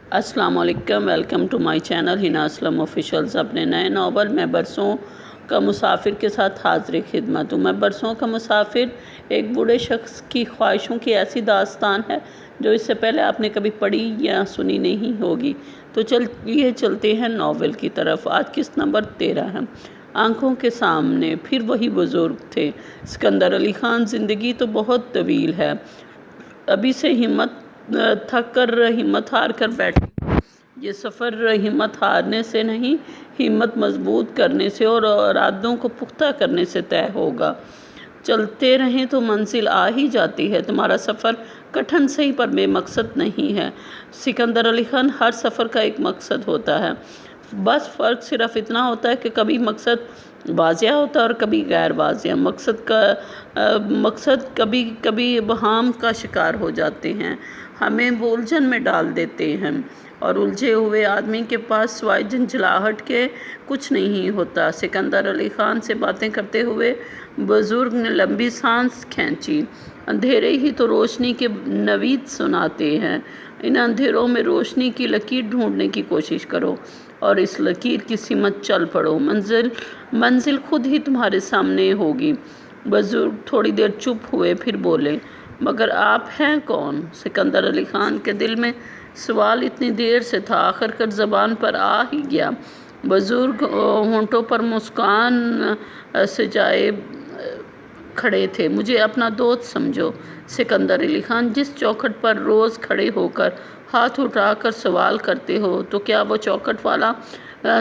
अस्सलाम वालेकुम, welcome to my channel Hina Aslam officials. अपने नए नावल मैं बरसों का मुसाफिर के साथ हाज़िर खिदमत हूँ। मैं बरसों का मुसाफिर एक बूढ़े शख्स की ख्वाहिशों की ऐसी दास्तान है जो इससे पहले आपने कभी पढ़ी या सुनी नहीं होगी। तो चलिए चलते हैं नावल की तरफ। आज किस्त नंबर 13 है। आंखों के सामने फिर वही बुज़ुर्ग थे, सिकंदर अली ख़ान। ज़िंदगी तो बहुत तवील है, अभी से हिम्मत हार कर बैठे। ये सफ़र हिम्मत हारने से नहीं, हिम्मत मजबूत करने से और इरादों को पुख्ता करने से तय होगा। चलते रहें तो मंजिल आ ही जाती है। तुम्हारा सफ़र कठिन सही पर बेमकसद नहीं है। सिकंदर अली ख़ान, हर सफ़र का एक मकसद होता है, बस फ़र्क सिर्फ इतना होता है कि कभी मकसद वाज़िया होता है और कभी गैर वाज़िया। मकसद कभी कभी इबहम का शिकार हो जाते हैं, हमें वो उलझन में डाल देते हैं, और उलझे हुए आदमी के पास सिवाय झंझलाहट के कुछ नहीं होता। सिकंदर अली ख़ान से बातें करते हुए बुज़ुर्ग ने लंबी सांस खींची। अंधेरे ही तो रोशनी के नवीद सुनाते हैं। इन अंधेरों में रोशनी की लकीर ढूंढने की कोशिश करो और इस लकीर की सिमत चल पड़ो। मंजिल खुद ही तुम्हारे सामने होगी। बुज़ुर्ग थोड़ी देर चुप हुए, फिर बोले, मगर आप हैं कौन? सिकंदर अली ख़ान के दिल में सवाल इतनी देर से था, आखिरकार ज़बान पर आ ही गया। बुज़ुर्ग होंठों पर मुस्कान सजाए खड़े थे। मुझे अपना दोस्त समझो सिकंदर अली ख़ान। जिस चौखट पर रोज़ खड़े होकर हाथ उठाकर सवाल करते हो, तो क्या वो चौखट वाला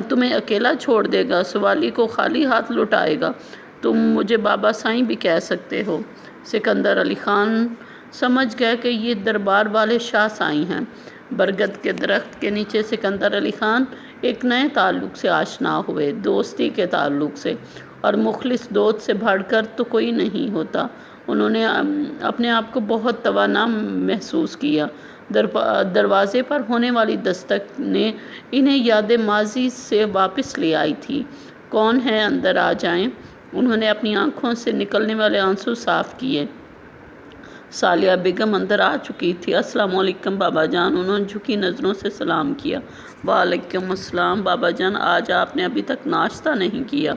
तुम्हें अकेला छोड़ देगा, सवाली को खाली हाथ लौटाएगा? तुम मुझे बाबा साईं भी कह सकते हो। सिकंदर अली ख़ान समझ गए कि ये दरबार वाले शाह साईं हैं। बरगद के दरख्त के नीचे सिकंदर अली ख़ान एक नए ताल्लुक़ से आशना हुए, दोस्ती के ताल्लुक़ से, और मुखलिस दोस्त से बढ़कर तो कोई नहीं होता। उन्होंने अपने आप को बहुत तवाना महसूस किया। दरवाज़े पर होने वाली दस्तक ने इन्हें यादें माजी से वापस ले आई थी। कौन है, अंदर आ जाएं। उन्होंने अपनी आंखों से निकलने वाले आंसू साफ़ किए। सालिया बेगम अंदर आ चुकी थी। अस्सलाम वालेकुम बाबा जान। उन्होंने झुकी नज़रों से सलाम किया। वालेकुम अस्सलाम बाबा जान, आज आपने अभी तक नाश्ता नहीं किया।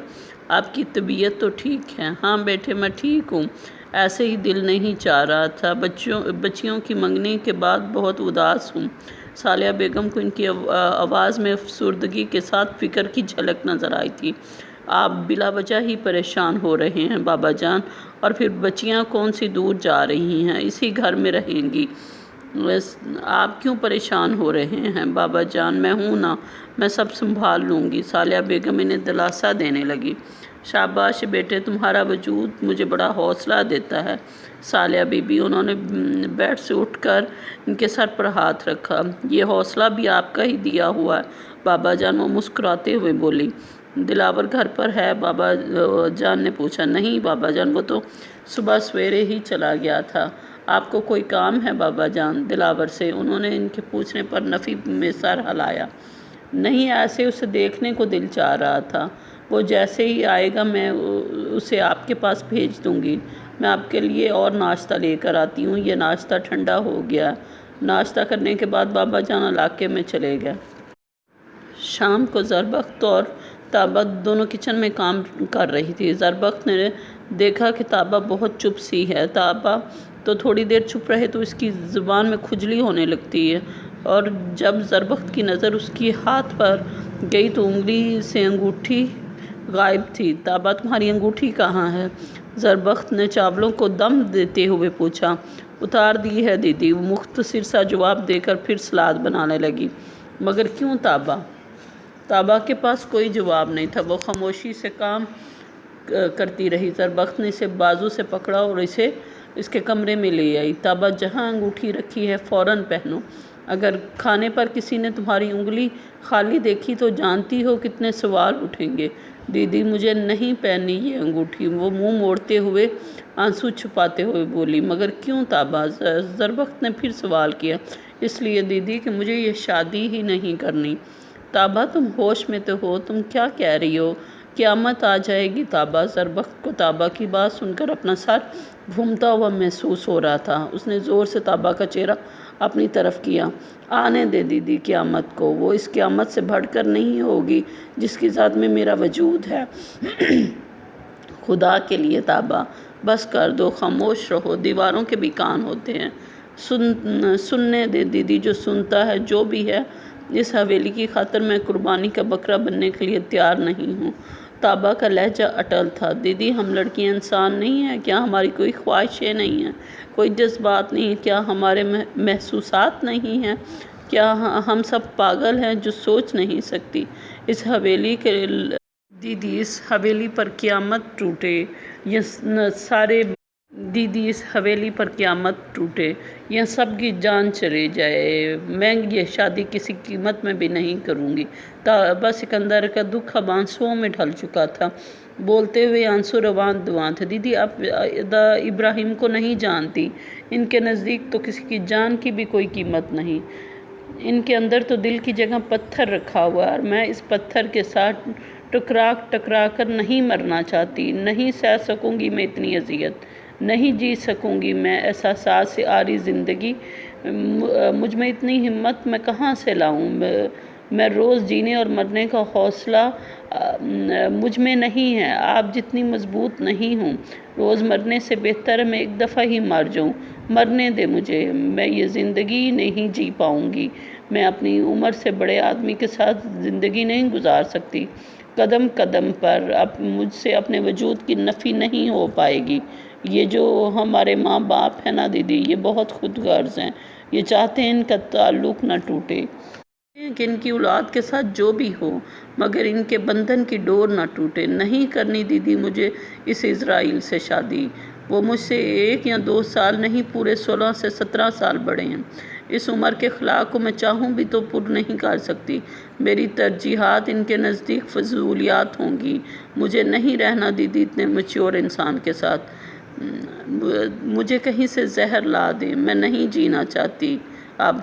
आपकी तबीयत तो ठीक है? हाँ बेटे, मैं ठीक हूँ, ऐसे ही दिल नहीं चाह रहा था। बच्चियों की मंगनी के बाद बहुत उदास हूँ। सालिया बेगम को इनकी आवाज़ में अफसुर्दगी के साथ फ़िक्र की झलक नज़र आई थी। आप बिला वजह ही परेशान हो रहे हैं बाबा जान, और फिर बच्चियां कौन सी दूर जा रही हैं, इसी घर में रहेंगी। आप क्यों परेशान हो रहे हैं बाबा जान? मैं हूँ ना, मैं सब संभाल लूँगी। सालिया बेगम इन्हें दिलासा देने लगी। शाबाश बेटे, तुम्हारा वजूद मुझे बड़ा हौसला देता है। सालिया बीबी, उन्होंने बेड से उठकर इनके सर पर हाथ रखा। ये हौसला भी आपका ही दिया हुआ है बाबा जान, वो मुस्कुराते हुए बोली। दिलावर घर पर है? बाबा जान ने पूछा। नहीं बाबा जान, वो तो सुबह सवेरे ही चला गया था। आपको कोई काम है बाबा जान? दिलावर से। उन्होंने इनके पूछने पर नफ़ी में सर हिलाया। नहीं, ऐसे उसे देखने को दिल चाह रहा था। वो जैसे ही आएगा मैं उसे आपके पास भेज दूंगी। मैं आपके लिए और नाश्ता लेकर आती हूँ। ये नाश्ता ठंडा हो गया। नाश्ता करने के बाद बाबा जान इलाके में चले गए। शाम को ज़रबख्त और ताबा दोनों किचन में काम कर रही थी। ज़रबख्त ने देखा कि ताबा बहुत चुप सी है। ताबा तो थोड़ी देर चुप रहे तो इसकी ज़ुबान में खुजली होने लगती है, और जब ज़रबख्त की नज़र उसकी हाथ पर गई तो उंगली से अंगूठी गायब थी। ताबा, तुम्हारी अंगूठी कहाँ है? ज़रबख्त ने चावलों को दम देते हुए पूछा। उतार दी है दीदी, वो मुख्तसर सा जवाब देकर फिर सलाद बनाने लगी। मगर क्यों ताबा? ताबा के पास कोई जवाब नहीं था। वो खामोशी से काम करती रही। ज़रबख्त ने इसे बाजू से पकड़ा और इसे इसके कमरे में ले आई। ताबा, जहाँ अंगूठी रखी है फ़ौरन पहनो। अगर खाने पर किसी ने तुम्हारी उंगली खाली देखी तो जानती हो कितने सवाल उठेंगे। दीदी, मुझे नहीं पहननी ये अंगूठी। वो मुंह मोड़ते हुए आंसू छुपाते हुए बोली। मगर क्यों ताबा? ज़रबख्त ने फिर सवाल किया। इसलिए दीदी कि मुझे ये शादी ही नहीं करनी। ताबा, तुम होश में तो हो? तुम क्या कह रही हो? क़यामत आ जाएगी ताबा। ज़रबख्त को ताबा की बात सुनकर अपना सर घूमता हुआ महसूस हो रहा था। उसने ज़ोर से ताबा का चेहरा اپنی طرف کیا۔ آنے دے دیدی قیامت کو، وہ اس قیامت سے بڑھ کر نہیں ہوگی جس کی ذات میں میرا وجود ہے۔ خدا کے لیے تابا بس کر دو، خاموش رہو، دیواروں کے بھی کان ہوتے ہیں۔ سننے دے دیدی، جو سنتا ہے جو بھی ہے، اس حویلی کی خاطر میں قربانی کا بکرا بننے کے لیے تیار نہیں ہوں۔ تابا کا لہجہ اٹل تھا۔ دیدی ہم لڑکیاں انسان نہیں ہیں کیا؟ ہماری کوئی خواہشیں نہیں ہیں، کوئی جذبات نہیں ہیں کیا؟ ہمارے محسوسات نہیں ہیں کیا؟ ہم سب پاگل ہیں جو سوچ نہیں سکتی۔ اس حویلی کے دیدی اس حویلی پر قیامت ٹوٹے، یہ سارے دیدی اس حویلی پر قیامت ٹوٹے، یہ سب کی جان چلے جائے، میں یہ شادی کسی قیمت میں بھی نہیں کروں گی۔ تابا سکندر کا دکھ اب آنسوؤں میں ڈھل چکا تھا، بولتے ہوئے آنسو روان دواں تھے۔ دیدی آپ ادا ابراہیم کو نہیں جانتی، ان کے نزدیک تو کسی کی جان کی بھی کوئی قیمت نہیں، ان کے اندر تو دل کی جگہ پتھر رکھا ہوا ہے، اور میں اس پتھر کے ساتھ ٹکرا کر نہیں مرنا چاہتی، نہیں سہ سکوں گی میں اتنی اذیت، نہیں جی سکوں گی میں احساسات سے آری زندگی، مجھ میں اتنی ہمت میں کہاں سے لاؤں؟ میں روز جینے اور مرنے کا حوصلہ مجھ میں نہیں ہے، آپ جتنی مضبوط نہیں ہوں، روز مرنے سے بہتر ہے میں ایک دفعہ ہی مر جاؤں، مرنے دے مجھے، میں یہ زندگی نہیں جی پاؤں گی، میں اپنی عمر سے بڑے آدمی کے ساتھ زندگی نہیں گزار سکتی، قدم قدم پر اب مجھ سے اپنے وجود کی نفی نہیں ہو پائے گی۔ یہ جو ہمارے ماں باپ ہیں نا دیدی، یہ بہت خود غرض ہیں، یہ چاہتے ہیں ان کا تعلق نہ ٹوٹے، کہ ان کی اولاد کے ساتھ جو بھی ہو مگر ان کے بندھن کی ڈور نہ ٹوٹے۔ نہیں کرنی دیدی مجھے اس اسرائیل سے شادی، وہ مجھ سے 1 یا 2 سال نہیں، پورے 16 سے 17 سال بڑے ہیں، اس عمر کے خلا کو میں چاہوں بھی تو پر نہیں کر سکتی، میری ترجیحات ان کے نزدیک فضولیات ہوں گی، مجھے نہیں رہنا دیدی اتنے میچور انسان کے ساتھ، مجھے کہیں سے زہر لا دیں، میں نہیں جینا چاہتی۔ اب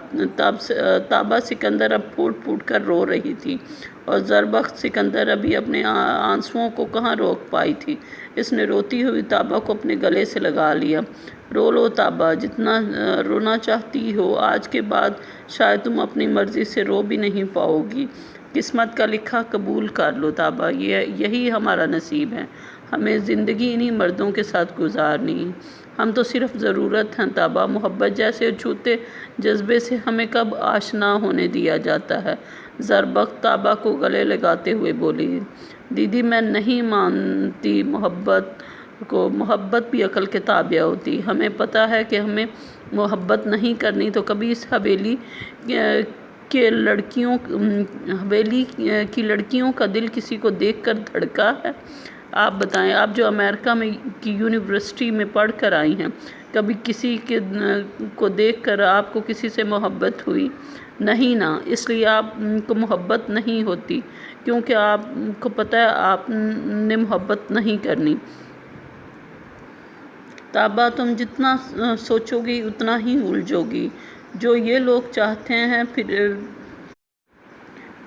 تابا سکندر اب پھوٹ پھوٹ کر رو رہی تھی، اور زربخت سکندر ابھی اپنے آنسوؤں کو کہاں روک پائی تھی، اس نے روتی ہوئی تابا کو اپنے گلے سے لگا لیا۔ رو لو تابا، جتنا رونا چاہتی ہو، آج کے بعد شاید تم اپنی مرضی سے رو بھی نہیں پاؤ گی، قسمت کا لکھا قبول کر لو تابا، یہی ہمارا نصیب ہے، ہمیں زندگی انہی مردوں کے ساتھ گزارنی، ہم تو صرف ضرورت ہیں تابا، محبت جیسے چھوٹے جذبے سے ہمیں کب آشنا ہونے دیا جاتا ہے۔ زربخت تابا کو گلے لگاتے ہوئے بولی، دیدی میں نہیں مانتی محبت کو، محبت بھی عقل کے تابع ہوتی، ہمیں پتہ ہے کہ ہمیں محبت نہیں کرنی تو کبھی اس حویلی کی لڑکیوں کا دل کسی کو دیکھ کر دھڑکا ہے؟ آپ بتائیں، آپ جو امریکہ کی یونیورسٹی میں پڑھ کر آئی ہیں، کبھی کسی کو دیکھ کر آپ کو کسی سے محبت ہوئی؟ نہیں نا، اس لیے آپ کو محبت نہیں ہوتی، کیونکہ آپ کو پتہ ہے آپ نے محبت نہیں کرنی۔ تابا تم جتنا سوچو گی اتنا ہی الجھو گی، جو یہ لوگ چاہتے ہیں، پھر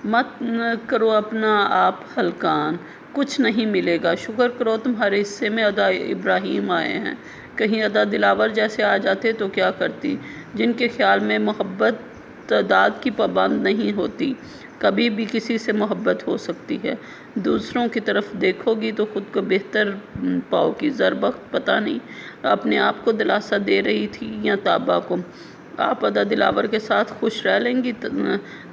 مت کرو اپنا آپ ہلکان، کچھ نہیں ملے گا، شکر کرو تمہارے حصے میں ادا ابراہیم آئے ہیں، کہیں ادا دلاور جیسے آ جاتے تو کیا کرتی، جن کے خیال میں محبت تعداد کی پابند نہیں ہوتی، کبھی بھی کسی سے محبت ہو سکتی ہے، دوسروں کی طرف دیکھو گی تو خود کو بہتر پاؤ گی۔ زربخت پتہ نہیں اپنے آپ کو دلاسا دے رہی تھی یا تابا کو، آپ ادا دلاور کے ساتھ خوش رہ لیں گی؟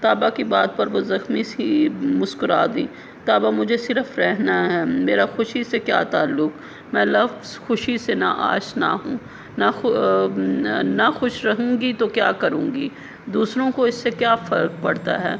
تابا کی بات پر وہ زخمی سی مسکرا دی۔ تابا مجھے صرف رہنا ہے، میرا خوشی سے کیا تعلق، میں لفظ خوشی سے نہ آشنا ہوں، نہ خوش رہوں گی تو کیا کروں گی، دوسروں کو اس سے کیا فرق پڑتا ہے؟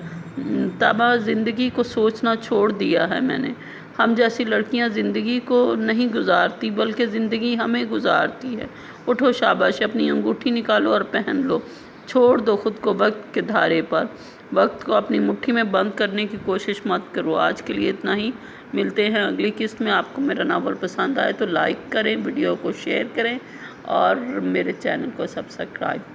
تابا زندگی کو سوچنا چھوڑ دیا ہے میں نے، ہم جیسی لڑکیاں زندگی کو نہیں گزارتی بلکہ زندگی ہمیں گزارتی ہے، اٹھو شاباش، اپنی انگوٹھی نکالو اور پہن لو، چھوڑ دو خود کو وقت کے دھارے پر، وقت کو اپنی مٹھی میں بند کرنے کی کوشش مت کرو۔ آج کے لیے اتنا ہی، ملتے ہیں اگلی قسط میں۔ آپ کو میرا ناول پسند آئے تو لائک کریں، ویڈیو کو شیئر کریں اور میرے چینل کو سبسکرائب کریں۔